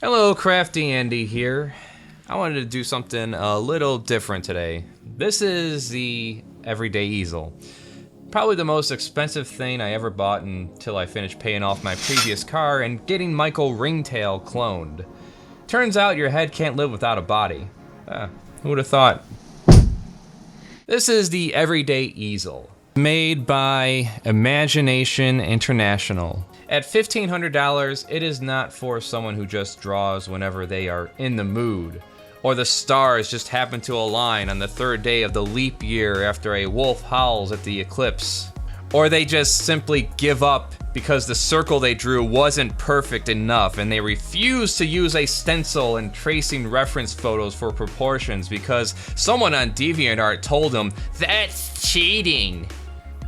Hello, CraftyAndy here. I wanted to do something a little different today. This is the everyday easel. Probably the most expensive thing I ever bought until I finished paying off my previous car and getting Michael Ringtail cloned. Turns out your head can't live without a body. Who would have thought? This is the everyday easel, made by Imagination International. At $1,500, it is not for someone who just draws whenever they are in the mood, or the stars just happen to align on the third day of the leap year after a wolf howls at the eclipse, or they just simply give up because the circle they drew wasn't perfect enough and they refuse to use a stencil and tracing reference photos for proportions because someone on DeviantArt told them, "That's cheating."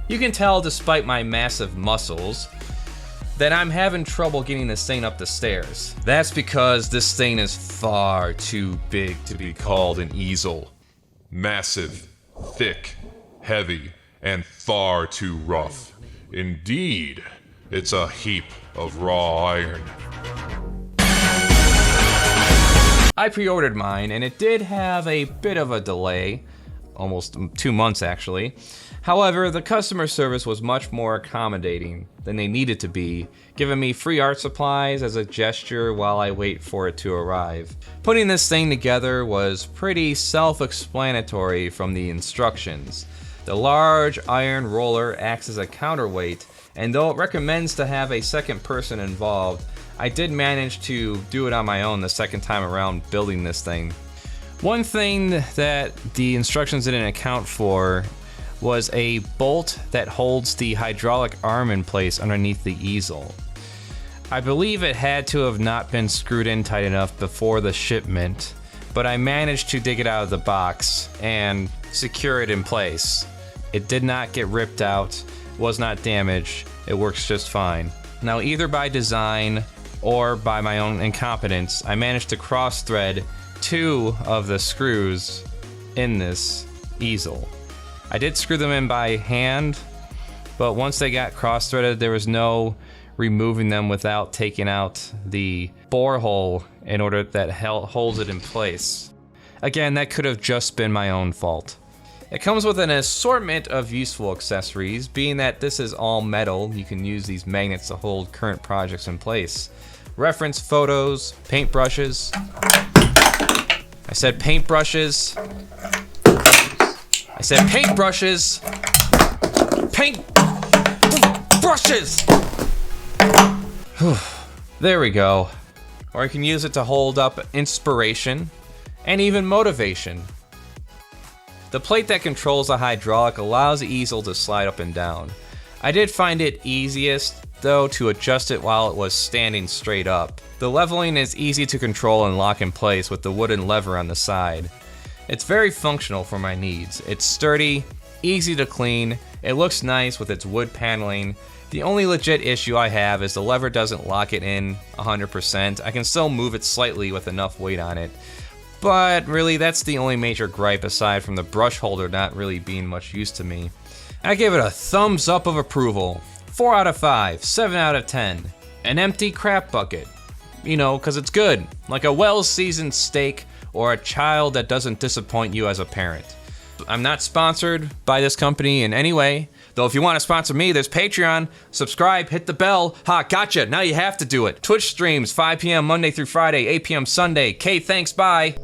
You can tell, despite my massive muscles, that I'm having trouble getting this thing up the stairs. That's because this thing is far too big to be called an easel. Massive, thick, heavy, and far too rough. Indeed, it's a heap of raw iron. I pre-ordered mine and it did have a bit of a delay, almost 2 months actually. However, the customer service was much more accommodating than they needed to be, giving me free art supplies as a gesture while I wait for it to arrive. Putting this thing together was pretty self-explanatory from the instructions. The large iron roller acts as a counterweight, and though it recommends to have a second person involved, I did manage to do it on my own the second time around building this thing. One thing that the instructions didn't account for was a bolt that holds the hydraulic arm in place underneath the easel. I believe it had to have not been screwed in tight enough before the shipment, but I managed to dig it out of the box and secure it in place. It did not get ripped out, was not damaged, it works just fine. Now, either by design or by my own incompetence, I managed to cross-thread 2 of the screws in this easel. I did screw them in by hand, but once they got cross-threaded, there was no removing them without taking out the bore hole in order that holds it in place. Again, that could have just been my own fault. It comes with an assortment of useful accessories. Being that this is all metal, you can use these magnets to hold current projects in place. Reference photos, paintbrushes. I said paintbrushes. I said paintbrushes. Paintbrushes! There we go. Or I can use it to hold up inspiration and even motivation. The plate that controls the hydraulic allows the easel to slide up and down. I did find it easiest, though, to adjust it while it was standing straight up. The leveling is easy to control and lock in place with the wooden lever on the side. It's very functional for my needs. It's sturdy, easy to clean, it looks nice with its wood paneling. The only legit issue I have is the lever doesn't lock it in 100%. I can still move it slightly with enough weight on it. But really, that's the only major gripe aside from the brush holder not really being much use to me. I give it a thumbs up of approval. 4 out of 5, 7 out of 10. An empty crap bucket. You know, cause it's good. Like a well-seasoned steak or a child that doesn't disappoint you as a parent. I'm not sponsored by this company in any way, though if you want to sponsor me, there's Patreon. Subscribe, hit the bell. Ha, gotcha, now you have to do it. Twitch streams, 5 p.m. Monday through Friday, 8 p.m. Sunday. Thanks, bye.